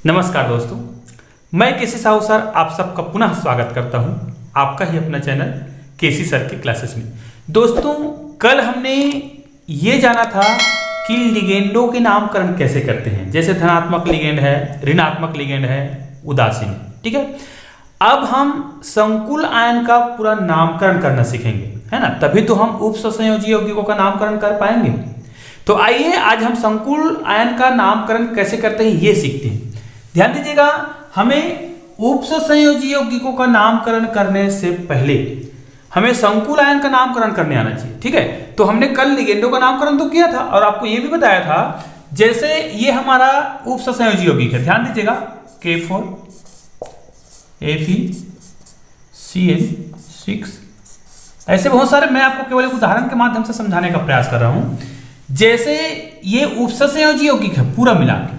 नमस्कार दोस्तों, मैं केसी साहू सर आप सबका पुनः स्वागत करता हूं आपका ही अपना चैनल केसी सर के क्लासेस में। दोस्तों, कल हमने ये जाना था कि लिगेंडों के नामकरण कैसे करते हैं। जैसे धनात्मक लिगेंड है, ऋणात्मक लिगेंड है, उदासीन, ठीक है। अब हम संकुल आयन का पूरा नामकरण करना सीखेंगे, है ना। तभी तो हम उपसंयोजी यौगिकों का नामकरण कर पाएंगे। तो आइए आज हम संकुल आयन का नामकरण कैसे करते हैं ये सीखते हैं। ध्यान दीजिएगा, हमें उपसंयोजी यौगिकों का नामकरण करने से पहले हमें संकुल आयन का नामकरण करने आना चाहिए, ठीक है। तो हमने कल लिगेंडों का नामकरण तो किया था और आपको यह भी बताया था, जैसे ये हमारा उपसंयोजी यौगिक है, ध्यान दीजिएगा K4 FeCl6। ऐसे बहुत सारे मैं आपको केवल एक उदाहरण के माध्यम से समझाने का प्रयास कर रहा हूं। जैसे ये उपसंयोजी यौगिक है पूरा मिला के,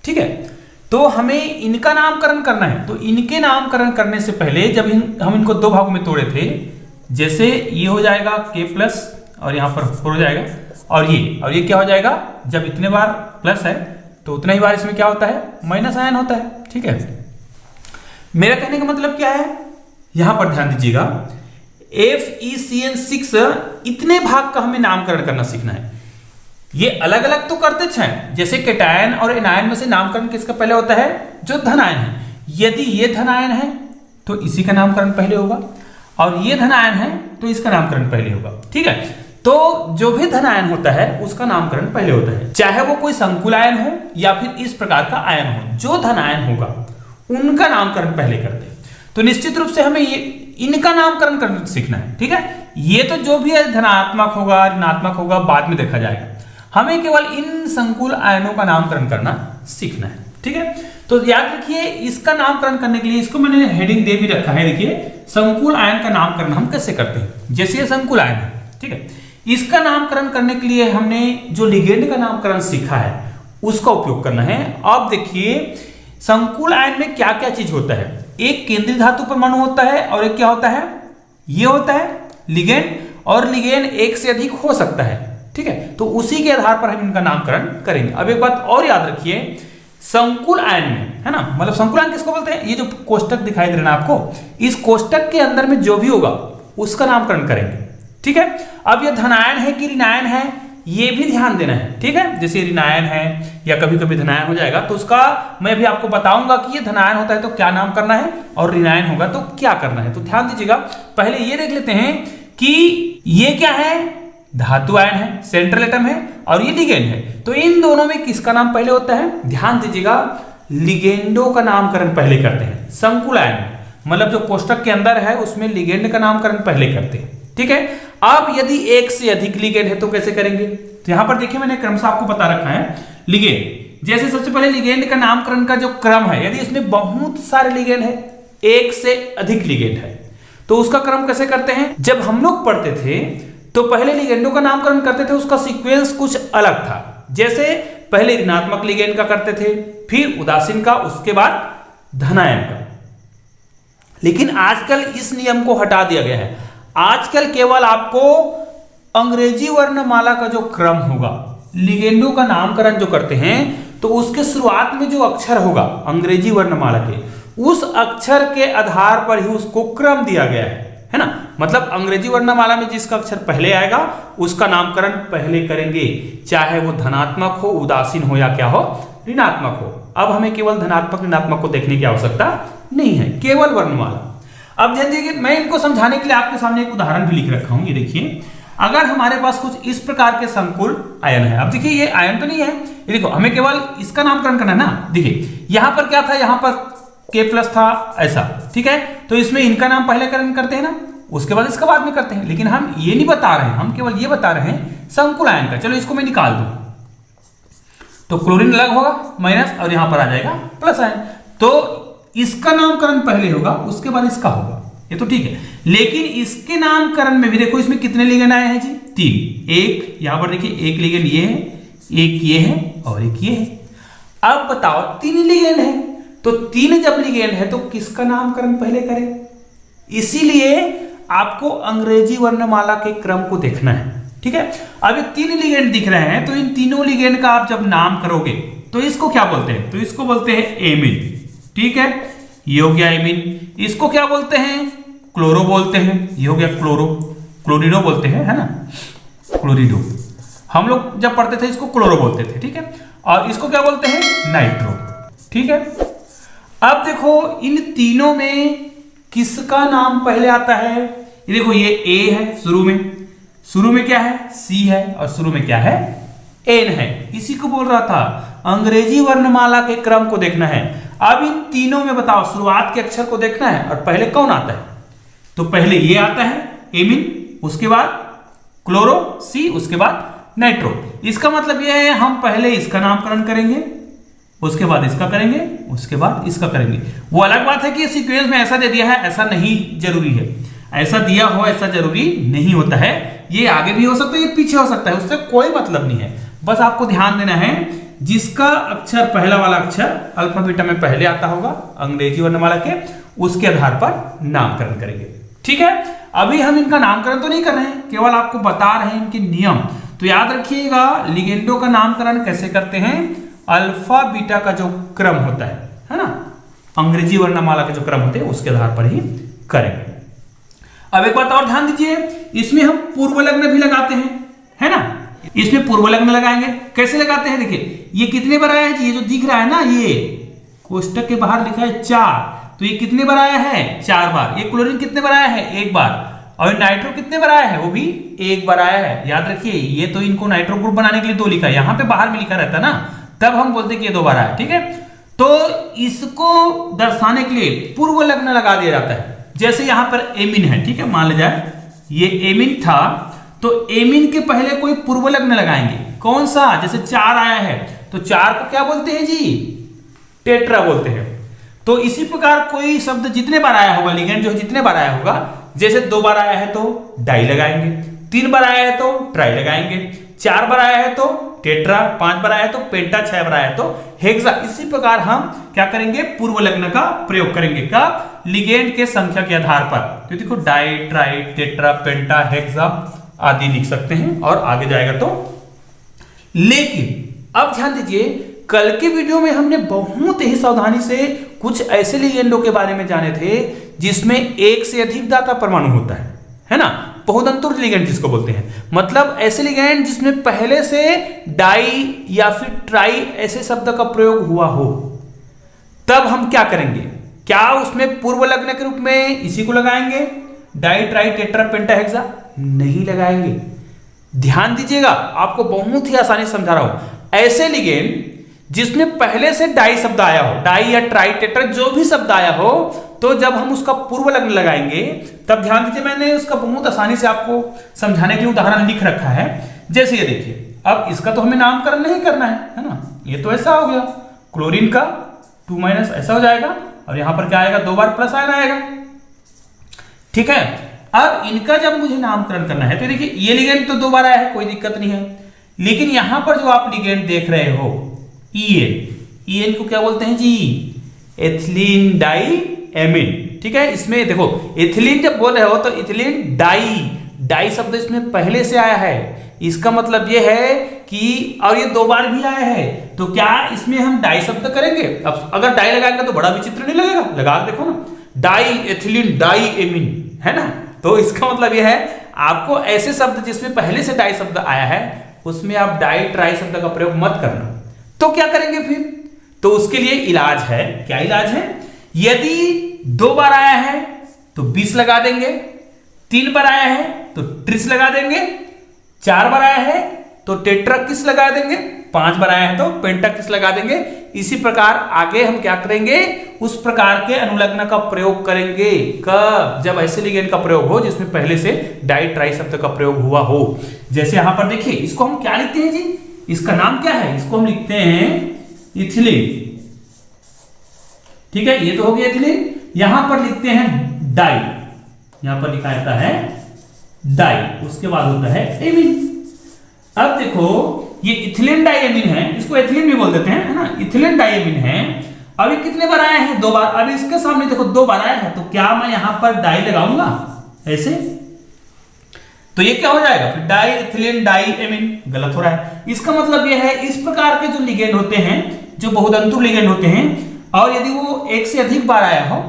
ठीक है। तो हमें इनका नामकरण करना है। तो इनके नामकरण करने से पहले जब हम इनको दो भागों में तोड़े थे, जैसे ये हो जाएगा K+ और यहां पर 4 हो जाएगा, और ये क्या हो जाएगा, जब इतने बार प्लस है तो उतना ही बार इसमें क्या होता है, माइनस आयन होता है, ठीक है। मेरा कहने का मतलब क्या है, यहां पर ध्यान दीजिएगा, FeCN6 इतने भाग का हमें नामकरण करना सीखना है। ये अलग अलग तो करते हैं, जैसे केटायन और एनायन में से नामकरण किसका पहले होता है, जो धनायन है। यदि ये धनायन है तो इसी का नामकरण पहले होगा, और ये धनायन है तो इसका नामकरण पहले होगा, ठीक है। तो जो भी धनायन होता है उसका नामकरण पहले होता है, चाहे वो कोई संकुल आयन हो या फिर इस प्रकार का आयन हो। जो धनायन होगा उनका नामकरण पहले करते हैं। तो निश्चित रूप से हमें ये इनका नामकरण करना सीखना है, ठीक है। ये तो जो भी है धनात्मक होगा ऋणात्मक होगा बाद में देखा जाएगा, हमें केवल इन संकुल आयनों का नामकरण करना सीखना है, ठीक है। तो याद रखिए, इसका नामकरण करने के लिए इसको मैंने हेडिंग दे भी रखा है, देखिए संकुल आयन का नामकरण हम कैसे करते हैं। जैसे ये संकुल आयन है, ठीक है, इसका नामकरण करने के लिए हमने जो लिगेंड का नामकरण सीखा है उसका उपयोग करना है। अब देखिए संकुल आयन में क्या क्या चीज होता है। एक केंद्रीय धातु परमाणु होता है और एक क्या होता है, ये होता है लिगेंड, और लिगेंड एक से अधिक हो सकता है, ठीक है। तो उसी के आधार पर हम इनका नामकरण करेंगे। अब एक बात और याद रखिए, संकुल आयन में, है ना, मतलब संकुल आयन किसको बोलते हैं, ये जो कोष्टक दिखाई दे रहा है ना आपको, इस कोष्टक के अंदर में जो भी होगा उसका नामकरण करेंगे, ठीक है। अब ये धनायन है कि ऋणायन है ये भी ध्यान देना है, ठीक है। जैसे ऋणायन है या कभी कभी धनायन हो जाएगा तो उसका मैं भी आपको बताऊंगा कि ये धनायन होता है तो क्या नाम करना है और ऋणायन होगा तो क्या करना है। तो ध्यान दीजिएगा, पहले ये देख लेते हैं कि ये क्या है, धातु आयन है, सेंट्रल एटम है, और ये लिगेंड है। तो इन दोनों में किसका नाम पहले होता है, ध्यान दीजिएगा, लिगेंडों का नामकरण पहले करते हैं संकुल आयन में। मतलब जो कोष्टक के अंदर है उसमें लिगेंड का नामकरण पहले करते हैं, ठीक है। अब यदि एक से अधिक लिगेंड है तो कैसे करेंगे। तो यहां पर देखिए मैंने क्रम से आपको बता रखा है। लिगेंड, जैसे सबसे पहले लिगेंड का नामकरण का जो क्रम है, यदि इसमें बहुत सारे लिगेंड है, एक से अधिक लिगेंड है, तो उसका क्रम कैसे करते हैं। जब हम लोग पढ़ते थे तो पहले लिगेंडों का नामकरण करते थे, उसका सीक्वेंस कुछ अलग था। जैसे पहले ऋणात्मक लिगेंड का करते थे, फिर उदासीन का, उसके बाद धनायन का। लेकिन आजकल इस नियम को हटा दिया गया है। आजकल केवल आपको अंग्रेजी वर्णमाला का जो क्रम होगा, लिगेंडों का नामकरण जो करते हैं तो उसके शुरुआत में जो अक्षर होगा अंग्रेजी वर्णमाला के, उस अक्षर के आधार पर ही उसको क्रम दिया गया है ना। मतलब अंग्रेजी वर्णमाला में जिसका अक्षर पहले आएगा उसका नामकरण पहले करेंगे, चाहे वो धनात्मक हो, उदासीन हो या क्या हो, ऋणात्मक हो। अब हमें केवल धनात्मक ऋणात्मक को देखने की आवश्यकता नहीं है, केवल वर्णमाला। अब ध्यान दीजिए, मैं इनको समझाने के लिए आपके सामने एक उदाहरण भी लिख रखा हूं। ये देखिए, अगर हमारे पास कुछ इस प्रकार के संकुल आयन है। अब देखिए ये आयन तो नहीं है, ये देखो हमें केवल इसका नामकरण करना है ना। देखिए यहां पर क्या था, यहां पर K+ था ऐसा, ठीक है। तो इसमें इनका नाम पहले करते हैं ना, उसके बाद इसका बाद में करते हैं। लेकिन हम ये नहीं बता रहे हैं, हम केवल ये बता रहे हैं संकुल आयन का। चलो इसको मैं निकाल दूं तो क्लोरीन अलग होगा माइनस, और यहां पर आ जाएगा प्लस आयन। तो इसका नामकरण पहले होगा उसके बाद इसका होगा, ये तो ठीक है। लेकिन इसके नामकरण में भी देखो इसमें कितने लिगेंड आए हैं जी, 3। एक यहां पर देखिए, एक लिगेंड ये है, एक ये है और एक ये है। अब बताओ 3 लिगेंड है, तो 3 जब लिगेंड है तो किसका नामकरण पहले करें। इसीलिए आपको अंग्रेजी वर्णमाला के क्रम को देखना है, ठीक है। अब ये 3 लिगेंड दिख रहे हैं, तो इन तीनों लिगेंड का आप जब नाम करोगे तो इसको क्या बोलते हैं? तो इसको बोलते हैं एमीन। ठीक है, ये हो गया एमीन। इसको क्या बोलते हैं? क्लोरो बोलते हैं। ये हो गया क्लोरो, क्लोरिडो बोलते हैं, है ना, क्लोरिडो। हम लोग जब पढ़ते थे इसको क्लोरो बोलते थे। ठीक है, और इसको क्या बोलते हैं? नाइट्रो। ठीक है, अब देखो इन तीनों में किसका नाम पहले आता है? ये देखो, ये ए है शुरू में क्या है? सी है, और शुरू में क्या है? एन है। इसी को बोल रहा था, अंग्रेजी वर्णमाला के क्रम को देखना है। अब इन तीनों में बताओ, शुरुआत के अक्षर को देखना है और पहले कौन आता है? तो पहले ये आता है एमीन, उसके बाद क्लोरो, सी, उसके बाद नाइट्रो। इसका मतलब यह है हम पहले इसका नामकरण करेंगे, उसके बाद इसका करेंगे, उसके बाद इसका करेंगे। वो अलग बात है कि सीक्वेंस में ऐसा दे दिया है, ऐसा नहीं जरूरी है। ऐसा दिया हो ऐसा जरूरी नहीं होता है। ये आगे भी हो सकता है, ये पीछे हो सकता है, उससे कोई मतलब नहीं है। बस आपको ध्यान देना है, जिसका अक्षर पहला वाला अक्षर अल्फा बीटा में पहले आता होगा अंग्रेजी वर्णमाला के, उसके आधार पर नामकरण करेंगे। ठीक है, अभी हम इनका नामकरण तो नहीं कर रहे हैं, केवल आपको बता रहे हैं इनके नियम। तो याद रखिएगा, लिगेंडो का नामकरण कैसे करते हैं? अल्फा बीटा का जो क्रम होता है ना, अंग्रेजी वर्णमाला के जो क्रम होते हैं उसके आधार पर ही करेंगे। अब एक बात और ध्यान दीजिए, इसमें हम पूर्व लग्न भी लगाते हैं, है ना। इसमें पूर्व लग्न लगाएंगे, कैसे लगाते हैं? देखिए, ये कितने बार आया है? ये जो दिख रहा है ना, ये कोष्टक के बाहर लिखा है 4, तो ये कितने बार आया है? 4 बार। ये क्लोरीन कितने बार आया है? 1 बार। और नाइट्रो कितने बार आया है? वो भी 1 बार आया है। याद रखिए, ये तो इनको नाइट्रो ग्रुप बनाने के लिए 2 लिखा है, यहां पे बाहर भी लिखा रहता ना, तब हम बोलते कि ये 2 बार आया। ठीक है, तो इसको दर्शाने के लिए पूर्व लग्न लगा दिया जाता है। जैसे यहां पर एमीन है, ठीक है, मान लिया जाए ये एमीन था, तो एमीन के पहले कोई पूर्व लग्न लगाएंगे। कौन सा? जैसे 4 आया है, तो 4 को क्या बोलते हैं जी? टेट्रा बोलते हैं। तो इसी प्रकार कोई शब्द जितने बार आया होगा, लिगेंड जो है जितने बार आया होगा, जैसे 2 बार आया है तो डाई लगाएंगे, 3 बार आया है तो ट्राई लगाएंगे, 4 बार आया है तो टेट्रा, 5 बार आया है तो पेंटा, 6 बार आया है तो हेक्सा। इसी प्रकार हम क्या करेंगे? पूर्व लग्न का प्रयोग करेंगे। का लिगेंड के संख्या के आधार पर। तो देखो, डाई, ट्राई, टेट्रा, पेंटा, हेक्सा आदि लिख सकते हैं, और आगे जाएगा तो। लेकिन अब ध्यान दीजिए, कल के वीडियो में हमने बहुत ही सावधानी से कुछ ऐसे लिगेंडों के बारे में जाने थे जिसमें एक से अधिक दाता परमाणु होता है ना, बहुतंतुर लिगेंड जिसको बोलते हैं। मतलब ऐसे लिगेंड जिसमें पहले से डाई या फिर ट्राई ऐसे शब्द का प्रयोग हुआ हो, तब हम क्या करेंगे? क्या उसमें पूर्व लग्न के रूप में इसी को लगाएंगे? डाई, ट्राई, टेट्रा, पेंटा, हेक्सा नहीं लगाएंगे। ध्यान दीजिएगा, आपको बहुत ही आसानी से समझा रहा हूं। ऐसे लिगेंड जिसमें पहले से डाई शब्द आया हो, डाई या ट्राई, टेट्रा जो भी शब्द आया हो, तो जब हम उसका पूर्व लग्न लगाएंगे, तब ध्यान दीजिए, मैंने उसका बहुत आसानी से आपको समझाने के लिए उदाहरण लिख रखा है। जैसे ये देखिए, अब इसका तो हमें नामकरण नहीं करना है ना, ये तो ऐसा हो गया, क्लोरीन का 2- ऐसा हो जाएगा, और यहां पर क्या आएगा? 2 बार प्लस आयन आएगा। ठीक है, अब इनका जब मुझे नामकरण करना है, तो देखिए ये लिगेंड तो 2 बार आया है, कोई दिक्कत नहीं है। लेकिन यहां पर जो आप लिगेंड देख रहे हो, ईएन को क्या बोलते हैं जी? Ethylene die amine. ठीक है, इसमें देखो, एथिलीन जब बोल रहे हो तो एथिलीन डाई शब्द इसमें पहले से आया है। इसका मतलब यह है कि, और ये 2 बार भी आया है, तो क्या इसमें हम डाई शब्द करेंगे? अब अगर डाई लगाएंगे तो बड़ा विचित्र नहीं लगेगा? लगा देखो ना, डाई एथिलीन डाई एमीन, है ना। तो इसका मतलब यह है, आपको ऐसे शब्द जिसमें पहले से डाई शब्द आया है, उसमें आप डाई ट्राई शब्द का प्रयोग मत करना। तो क्या करेंगे फिर? तो उसके लिए इलाज है। क्या इलाज है? यदि 2 बार आया है तो 20 लगा देंगे, 3 बार आया है तो ट्रिस लगा देंगे, 4 बार आया है तो टेट्रा किस लगा देंगे, 5 बार आया है तो पेंटा किस लगा देंगे। इसी प्रकार आगे हम क्या करेंगे? उस प्रकार के अनुलग्न का प्रयोग करेंगे। कब? जब ऐसे लिगेंड का प्रयोग हो जिसमें पहले से डाई ट्राई शब्द का प्रयोग हुआ हो। जैसे यहां पर देखिए, इसको हम क्या लिखते हैं जी? इसका नाम क्या है? इसको हम लिखते हैं इथिलीन। ठीक है, ये तो हो गया इथिलीन। यहां पर लिखते हैं डाई, यहां पर लिखा जाता है डाई, उसके बाद होता है एमीन। अब देखो, ये इथिलीन डाइएमीन है, इसको एथिलीन भी बोल देते हैं, है ना। इथिलीन डाइएमीन है। अब ये कितने बार आया है? 2 बार। अब इसके सामने देखो 2 बार आया है, तो क्या मैं यहां पर डाई लगाऊंगा ऐसे? तो ये क्या हो जाएगा फिर? Di ethylene diamine. गलत हो रहा है। इसका मतलब यह है, इस प्रकार के जो लिगेंड होते हैं जो बहुतंतु लिगेंड होते हैं, और यदि वो एक से अधिक बार आया हो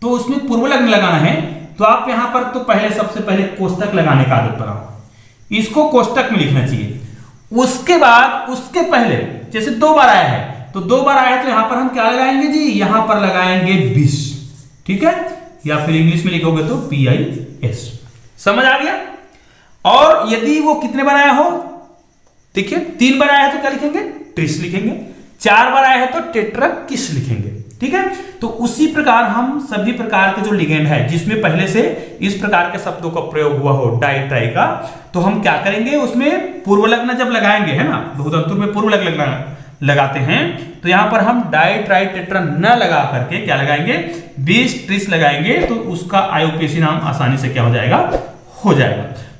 तो उसमें पूर्व लग्न लगाना है, तो आप यहां पर तो पहले सबसे पहले कोष्टक लगाने का आदत बनाओ, इसको कोष्टक में लिखना चाहिए। उसके बाद उसके पहले जैसे 2 बार आया है तो 2 बार आया है तो यहां पर हम क्या लगाएंगे जी, यहां पर लगाएंगे 20, ठीक है, या फिर इंग्लिश में लिखोगे तो PIS। समझ आ गया। और यदि वो कितने बार आया हो, देखिए 3 बार आया है तो क्या लिखेंगे, ट्रिस लिखेंगे, 4 बार आया है तो टेट्राकिस लिखेंगे, ठीक है। तो उसी प्रकार हम सभी प्रकार के जो लिगेंड है जिसमें पहले से इस प्रकार के शब्दों का प्रयोग हुआ हो डाई ट्राई का, तो हम क्या करेंगे, उसमें पूर्व लग्न जब लगाएंगे, है ना, बहुतंतु में पूर्व लग्न लगाते हैं, तो यहां पर हम डाई ट्राई टेट्रा न लगा करके क्या लगाएंगे, 20 ट्रिस लगाएंगे, तो उसका आयुपेशी नाम आसानी से क्या हो जाएगा।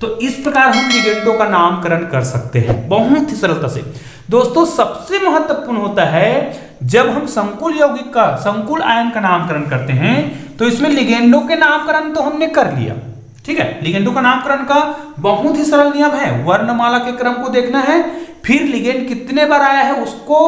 तो इस प्रकार हम लिगेंडों का नामकरण कर सकते हैं बहुत ही सरलता से। दोस्तों सबसे महत्वपूर्ण होता है जब हम संकुल यौगिक का, संकुल आयन का नामकरण करते हैं, तो इसमें लिगेंडों के नामकरण तो हमने कर लिया, ठीक है। लिगेंडों का नामकरण का बहुत ही सरल नियम है, वर्णमाला के क्रम को देखना है, फिर लिगेंड कितने बार आया है उसको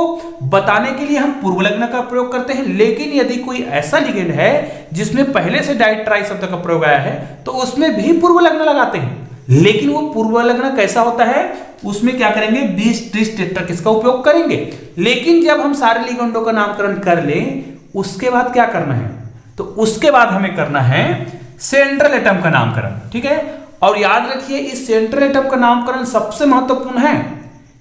बताने के लिए हम पूर्व लग्न का प्रयोग करते हैं। लेकिन यदि कोई ऐसा लिगेंड है जिसमें पहले से डाई ट्राई शब्द का प्रयोग आया है तो उसमें भी पूर्व लग्न लगाते हैं, लेकिन वो पूर्व लग्न कैसा होता है, उसमें क्या करेंगे, 20 ट्रिस टेट्राकिस का उपयोग करेंगे। लेकिन जब हम सारे लिगेंडों का नामकरण कर लें उसके बाद क्या करना है, तो उसके बाद हमें करना है सेंट्रल एटम का नामकरण, ठीक है। और याद रखिए इस सेंट्रल एटम का नामकरण सबसे महत्वपूर्ण है,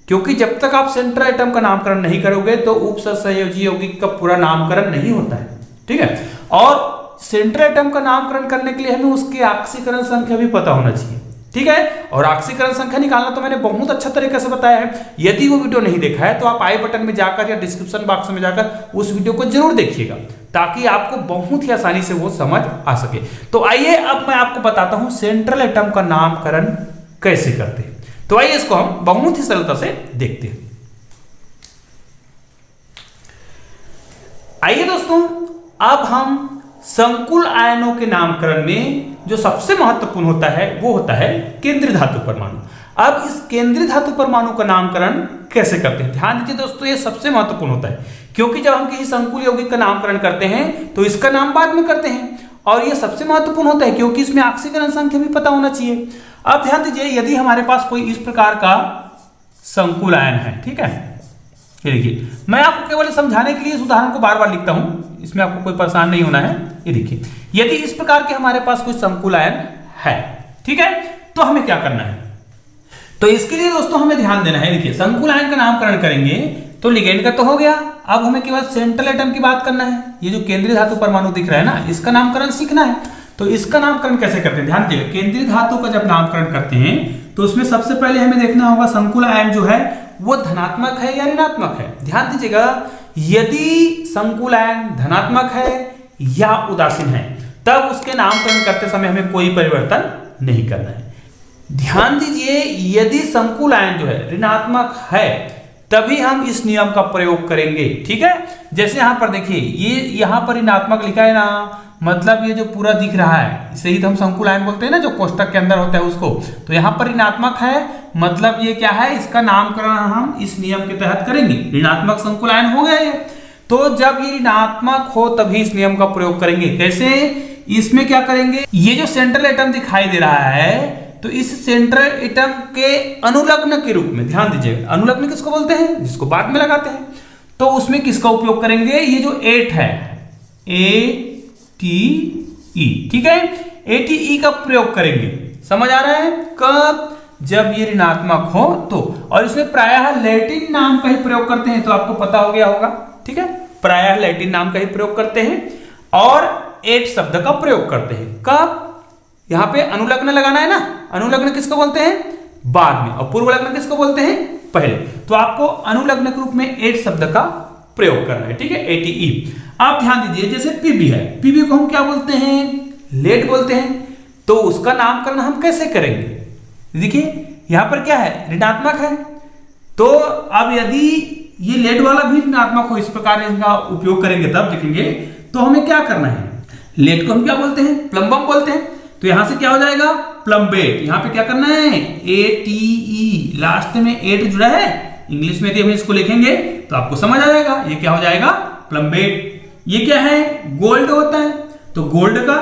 क्योंकि जब तक आप सेंट्रल एटम का नामकरण नहीं करोगे तो उपसहसंयोजी यौगिक का पूरा नामकरण नहीं होता है, ठीक है। और सेंट्रल एटम का नामकरण करने के लिए हमें उसकी ऑक्सीकरण संख्या भी पता होना चाहिए, ठीक है। और ऑक्सीकरण संख्या निकालना तो मैंने बहुत अच्छा तरीके से बताया है। यदि वो वीडियो नहीं देखा है तो आप आई बटन में जाकर या डिस्क्रिप्शन बॉक्स में जाकर उस वीडियो को जरूर देखिएगा, ताकि आपको बहुत ही आसानी से वो समझ आ सके। तो आइए अब मैं आपको बताता हूं सेंट्रल एटम का नामकरण कैसे करते हैं। तो आइए इसको हम बहुत ही सरलता से देखते हैं। आइए दोस्तों, अब हम संकुल आयनों के नामकरण में जो सबसे महत्वपूर्ण होता है वो होता है केंद्रीय धातु परमाणु। अब इस केंद्रीय धातु परमाणु का नामकरण कैसे करते हैं, ध्यान दीजिए दोस्तों, ये सबसे महत्वपूर्ण होता है, क्योंकि जब हम किसी संकुल यौगिक का नामकरण करते हैं तो इसका नाम बाद में करते हैं, और ये सबसे महत्वपूर्ण होता है क्योंकि इसमें ऑक्सीकरण संख्या भी पता होना चाहिए। अब ध्यान दीजिए, यदि हमारे पास कोई इस प्रकार का संकुल आयन है, ठीक है, ये देखिए, मैं आपको केवल समझाने के लिए इस उदाहरण को बार बार लिखता हूं, इसमें आपको कोई परेशान नहीं होना है। ये देखिए, यदि इस प्रकार के हमारे पास कोई संकुल आयन है, ठीक है, तो हमें क्या करना है, तो इसके लिए दोस्तों हमें ध्यान देना है। देखिए, संकुल आयन का नामकरण करेंगे तो लिगेंड का तो हो गया, अब हमें केवल सेंट्रल एटम की बात करना है। ये जो केंद्रीय धातु परमाणु दिख रहा है ना, इसका नामकरण सीखना है। तो इसका नामकरण कैसे करते हैं, ध्यान दीजिएगा, केंद्रीय धातु का जब नामकरण करते हैं तो उसमें सबसे पहले हमें देखना होगा संकुल आयन जो है वो धनात्मक है या ऋणात्मक है। ध्यान दीजिएगा, यदि संकुल आयन धनात्मक है या उदासीन है तब उसके नामकरण करते समय हमें कोई परिवर्तन नहीं करना है। ध्यान दीजिए, यदि संकुल आयन जो है ऋणात्मक है तभी हम इस नियम का प्रयोग करेंगे, ठीक है। जैसे यहां पर देखिए, ये यहां पर ऋणात्मक लिखा है ना, मतलब ये जो पूरा दिख रहा है इसे ही तो हम संकुल आयन बोलते हैं ना, जो कोष्टक के अंदर होता है उसको। तो यहां पर ऋणात्मक है, मतलब ये क्या है, इसका नामकरण हम इस नियम के तहत करेंगे। ऋणात्मक संकुल आयन हो गया ये, तो जब ये ऋणात्मक हो तभी इस नियम का प्रयोग करेंगे। कैसे, इसमें क्या करेंगे, ये जो सेंट्रल एटम दिखाई दे रहा है तो इस सेंट्रल एटम के अनुलग्न के रूप में, ध्यान दीजिएगा, अनुलग्न किसको बोलते हैं, जिसको बाद में लगाते हैं, तो उसमें किसका उपयोग करेंगे, ये जो 8 है, ATE, ठीक है, ATE का प्रयोग करेंगे। समझ आ रहा है, कब, जब ये ऋणात्मक हो तो। और इसमें प्रायः लैटिन नाम का ही प्रयोग करते हैं, तो आपको पता हो गया होगा, ठीक है, प्रायः लैटिन नाम का ही प्रयोग करते हैं और 8 शब्द का प्रयोग करते हैं। कब, यहां पे अनुलग्न लगाना है ना, अनुलग्न किसको बोलते हैं, बाद में, और पूर्व लग्न किसको बोलते हैं, पहले। तो आपको अनुलग्न के रूप में 8 शब्द का प्रयोग करना है, ठीक है, ATE। आप ध्यान दीजिए, जैसे PB है, PB को हम क्या बोलते हैं, लेड बोलते हैं, तो उसका नामकरण हम कैसे करेंगे। देखिए यहां पर क्या है, ऋणात्मक है, तो अब यदि ये लेड वाला भी ऋणात्मक हो, इस प्रकार इनका उपयोग करेंगे तब लिखेंगे, तो हमें क्या करना है, लेड को हम क्या बोलते हैं, प्लम्बम बोलते हैं, तो यहां से क्या हो जाएगा, प्लम्बेट। यहां पे क्या करना है, ATE, लास्ट में 8 जुड़ा है, इंग्लिश में यदि हम इसको लिखेंगे तो आपको समझ आ जाएगा ये क्या हो जाएगा, प्लम्बेट। ये क्या है, गोल्ड होता है, तो गोल्ड का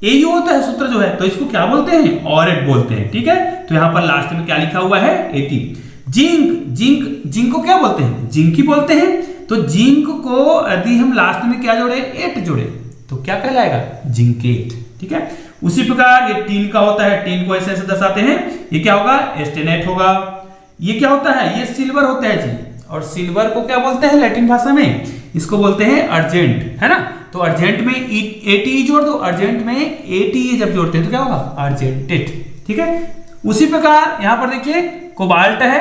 AU होता है सूत्र जो है, तो इसको क्या बोलते हैं, ऑरेट बोलते हैं। ठीक है, तो यहां पर लास्ट में क्या लिखा हुआ है, 80। जिंक को क्या बोलते हैं, जिंक ही बोलते हैं। तो जिंक को यदि हम लास्ट में क्या जोड़े, 8 जोड़े, तो क्या कहलाएगा, जिंकेट। ठीक है, उसी प्रकार ये टीन का होता है, टीन को ऐसे ऐसे दर्शाते हैं, ये क्या होगा, एस्टेनेट होगा। ये क्या होता है, ये सिल्वर होता है जी, और सिल्वर को क्या बोलते हैं लैटिन भाषा में, इसको बोलते हैं अर्जेंट, है ना। तो अर्जेंट में ATE जोड़ दो, अर्जेंट में ATE जब जोड़ते हैं तो क्या होगा, अर्जेंटेट। ठीक है, उसी प्रकार यहां पर देखिए कोबाल्ट है।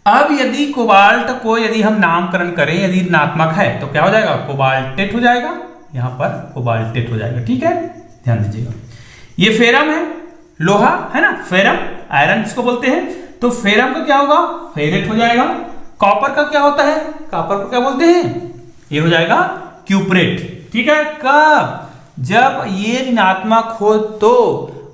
अब यदि कोबाल्ट को यदि हम नामकरण करें, यदि ऋणात्मक है तो क्या हो जाएगा, कोबाल्टेट हो जाएगा, यहां पर कोबाल्टेट हो जाएगा। ठीक है, ध्यान दीजिएगा। ये फेरम है, लोहा है ना, फेरम आयरन जिसको बोलते हैं, तो फेरम का क्या होगा, फेरेट हो जाएगा। कॉपर का क्या होता है, कॉपर को क्या बोलते हैं, ये हो जाएगा क्यूपरेट। ठीक है, कब, जब ये ऋणात्मक हो तो,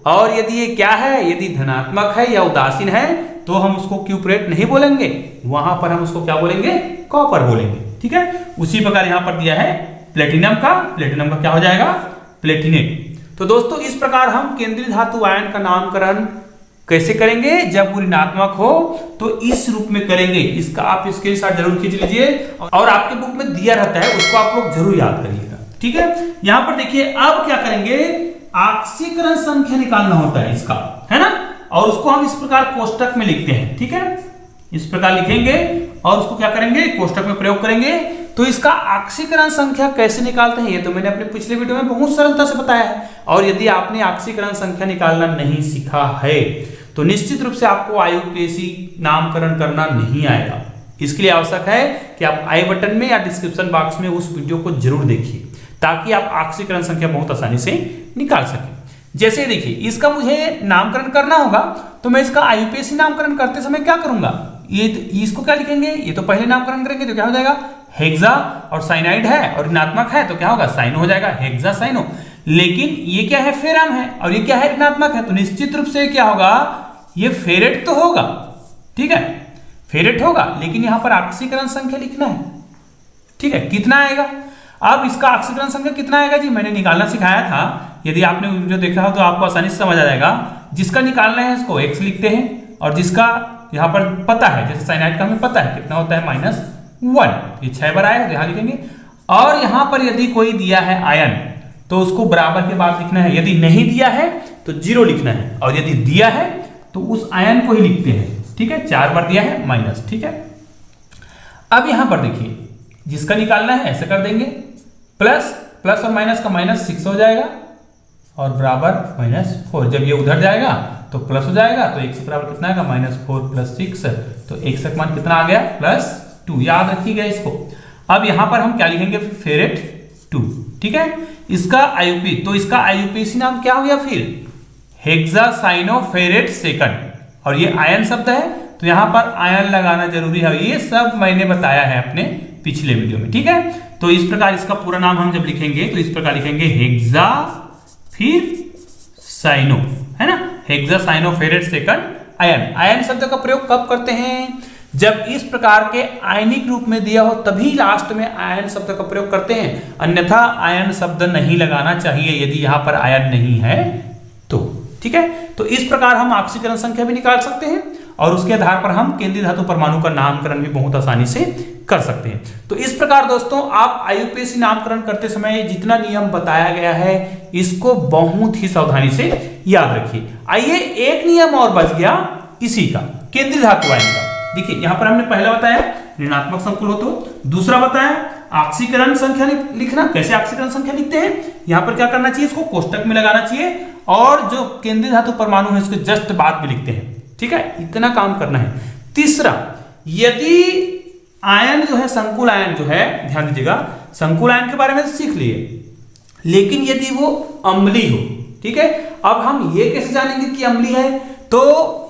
और यदि ये क्या है, यदि धनात्मक है या उदासीन है तो हम उसको क्यूपरेट नहीं बोलेंगे, वहां पर हम उसको क्या बोलेंगे, कॉपर बोलेंगे। ठीक है, उसी प्रकार यहां पर दिया है प्लेटिनम का क्या हो जाएगा, प्लेटिनेट। तो दोस्तों इस प्रकार हम केंद्रीय धातु आयन का नामकरण कैसे करेंगे, जब वो ऋणात्मक हो तो इस रूप में करेंगे। इसका आप स्क्रीनशॉट जरूर खींच लीजिए, और आपके बुक में दिया रहता है, उसको आप लोग जरूर याद करिएगा। ठीक है, यहां पर देखिए अब क्या करेंगे, ऑक्सीकरण संख्या निकालना होता है इसका, है ना, और उसको हम इस प्रकार कोष्टक में लिखते हैं। ठीक है, इस प्रकार लिखेंगे और उसको क्या करेंगे, कोष्टक में प्रयोग करेंगे। तो इसका ऑक्सीकरण संख्या कैसे निकालते हैं, ये तो मैंने अपने पिछले वीडियो में बहुत सरलता से बताया है, और यदि आपने ऑक्सीकरण संख्या निकालना नहीं सीखा है तो निश्चित रूप से आपको IUPAC नामकरण करना नहीं आएगा। इसके लिए आवश्यक है कि आप आई बटन में या डिस्क्रिप्शन बॉक्स में उस वीडियो को जरूर देखिए, ताकि आप ऑक्सीकरण संख्या बहुत आसानी से निकाल सकें। जैसे देखिए इसका मुझे नामकरण करना होगा, तो मैं इसका IUPAC नामकरण करते समय क्या करूंगा, ये इसको क्या लिखेंगे, ये तो पहले नामकरण करेंगे तो क्या हो जाएगा, हेक्सा, और साइनाइड है और ऋणात्मक है तो क्या होगा, साइनो हो जाएगा, हेक्सा साइनो। लेकिन ये क्या है, फेरम है, और ये क्या है, ऋणात्मक है, तो निश्चित रूप से क्या होगा, ये फेरेट तो होगा। ठीक है, फेरेट होगा, लेकिन यहां पर ऑक्सीकरण संख्या लिखना है। ठीक है, कितना आएगा, अब इसका ऑक्सीकरण संख्या कितना आएगा जी, मैंने निकालना सिखाया था, यदि आपने वीडियो देखा हो तो आपको आसानी से समझ आ जाएगा। जिसका निकालना है इसको x लिखते हैं, और जिसका यहां पर पता है, जैसे साइनाइड का हमें पता है कितना होता है, -1, ये 6 बार आएगा तो यहां लिखेंगे। और यहां पर यदि कोई दिया है आयन तो उसको बराबर के बाद लिखना है, यदि नहीं दिया है तो 0 लिखना है, और यदि दिया है तो उस आयन को ही लिखते हैं। ठीक है, 4 बार दिया है माइनस। ठीक है, अब यहां पर देखिए जिसका निकालना है ऐसे कर देंगे, प्लस और माइनस का -6 हो जाएगा, और बराबर -4। जब ये उधर जाएगा तो प्लस हो जाएगा, तो x बराबर कितना आएगा, -4 + 6, तो x का मान कितना आ गया, +2। याद रखिएगा इसको। अब यहां पर हम क्या लिखेंगे, फेरेट 2। ठीक है, इसका IUP, तो इसका IUPAC नाम क्या हो गया फिर, हेक्सासाइनोफेरेट सेकंड, और ये आयन शब्द है तो यहां पर आयन लगाना जरूरी है, ये सब मैंने बताया है अपने पिछले वीडियो में। ठीक है, तो इस प्रकार इसका पूरा नाम हम जब लिखेंगे तो इस प्रकार लिखेंगे, हेक्सा फिर साइनो, है ना, हेक्सासाइनोफेरेट सेकंड आयन। आयन शब्द का प्रयोग कब करते हैं, जब इस प्रकार के आयनिक रूप में दिया हो तभी लास्ट में आयन शब्द का प्रयोग करते हैं, अन्यथा आयन शब्द नहीं लगाना चाहिए यदि यहां पर आयन नहीं है तो। ठीक है, तो इस प्रकार हम ऑक्सीकरण संख्या भी निकाल सकते हैं, और उसके आधार पर हम केंद्रीय धातु परमाणु का नामकरण भी बहुत आसानी से कर सकते हैं। तो इस प्रकार दोस्तों आप IUPAC नामकरण करते समय जितना नियम बताया गया है इसको बहुत ही सावधानी से याद रखिए। आइए एक नियम और बच गया इसी का, केंद्रीय धातु आयन का। देखिए यहां पर हमने पहला बताया ऋणात्मक संकुल हो तो, दूसरा बताया ऑक्सीकरण संख्या लिखना, कैसे ऑक्सीकरण संख्या लिखते हैं, यहां पर क्या करना चाहिए, इसको कोष्टक में लगाना चाहिए, और जो केंद्रीय धातु परमाणु है उसके जस्ट बाद में लिखते हैं। ठीक है, इतना काम करना है। तीसरा, यदि आयन जो है, संकुल आयन जो है, ध्यान दीजिएगा, संकुल आयन के बारे में सीख लिए, लेकिन यदि वो अम्लीय हो, ठीक है, अब हम ये कैसे जानेंगे कि अम्लीय है, तो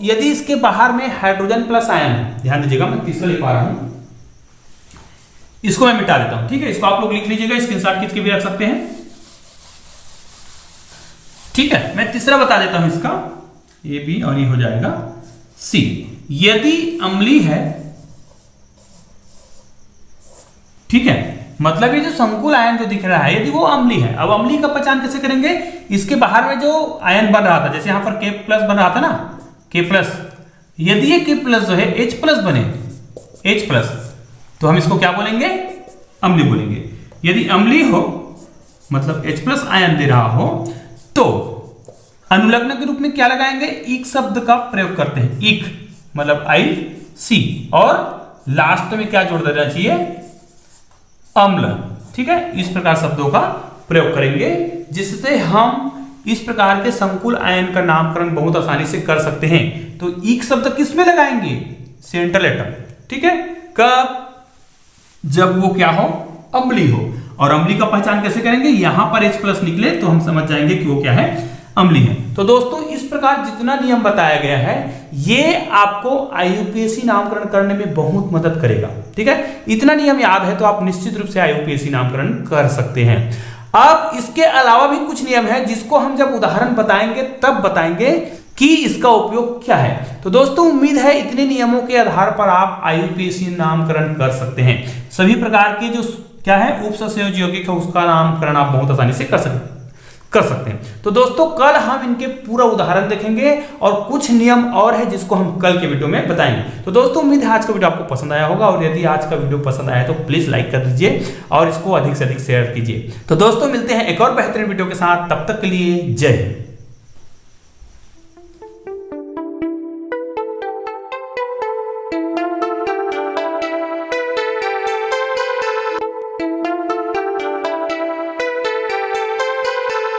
यदि इसके बाहर में हाइड्रोजन प्लस आयन है, ध्यान दीजिएगा मैं तीसरा लिख पा रहा हूं, इसको मैं मिटा देता हूं। ठीक है, इसको आप लोग लिख लीजिएगा, स्क्रीनशॉट खींच के भी रख सकते हैं। ठीक है, मैं तीसरा बता देता हूं इसका, ए बी, और ये हो जाएगा सी। यदि अम्लीय है मतलब ये जो संकुल आयन जो दिख रहा है यदि वो अम्लीय है, अब अम्लीय का पहचान कैसे करेंगे, इसके बाहर में जो आयन बन रहा था, जैसे यहां पर K प्लस बन रहा था ना, K प्लस, यदि ये K प्लस जो है H प्लस बने, H प्लस, तो हम इसको क्या बोलेंगे, अम्लीय बोलेंगे। यदि अम्लीय हो मतलब H प्लस आयन दे रहा हो तो अनुलग्न के रूप में क्या लगाएंगे, ईक शब्द का प्रयोग करते हैं, ईक मतलब IC, और लास्ट में क्या जोड़ देना चाहिए, अम्ल। ठीक है, इस प्रकार शब्दों का प्रयोग करेंगे जिससे हम इस प्रकार के संकुल आयन का नामकरण बहुत आसानी से कर सकते हैं। तो ईक शब्द किस में लगाएंगे, सेंट्रल एटम। ठीक है, कब, जब वो क्या हो, अम्लीय हो। और अम्लीय का पहचान कैसे करेंगे, यहां पर H प्लस निकले तो हम समझ जाएंगे कि वो क्या है, अम्लीय है। तो दोस्तों इस प्रकार जितना नियम बताया गया है ये आपको IUPAC नामकरण करने में बहुत मदद करेगा। ठीक है, इतना नियम याद है तो आप निश्चित रूप से IUPAC नामकरण कर सकते हैं। अब इसके अलावा भी कुछ नियम है जिसको हम जब उदाहरण बताएंगे तब बताएंगे कि इसका उपयोग क्या है। तो दोस्तों उम्मीद है इतने नियमों के आधार पर आप IUPAC नामकरण कर सकते हैं। सभी प्रकार के जो क्या है उपसंयोजी यौगिक है उसका नामकरण आप बहुत आसानी से कर सकते हैं। तो दोस्तों कल हम इनके पूरा उदाहरण देखेंगे और कुछ नियम और है जिसको हम कल के वीडियो में बताएंगे। तो दोस्तों उम्मीद है आज का वीडियो आपको पसंद आया होगा, और यदि आज का वीडियो पसंद आया तो प्लीज लाइक कर दीजिए और इसको अधिक से अधिक शेयर कीजिए। तो दोस्तों मिलते हैं एक और बेहतरीन वीडियो के साथ, तब तक के लिए जय हिंद।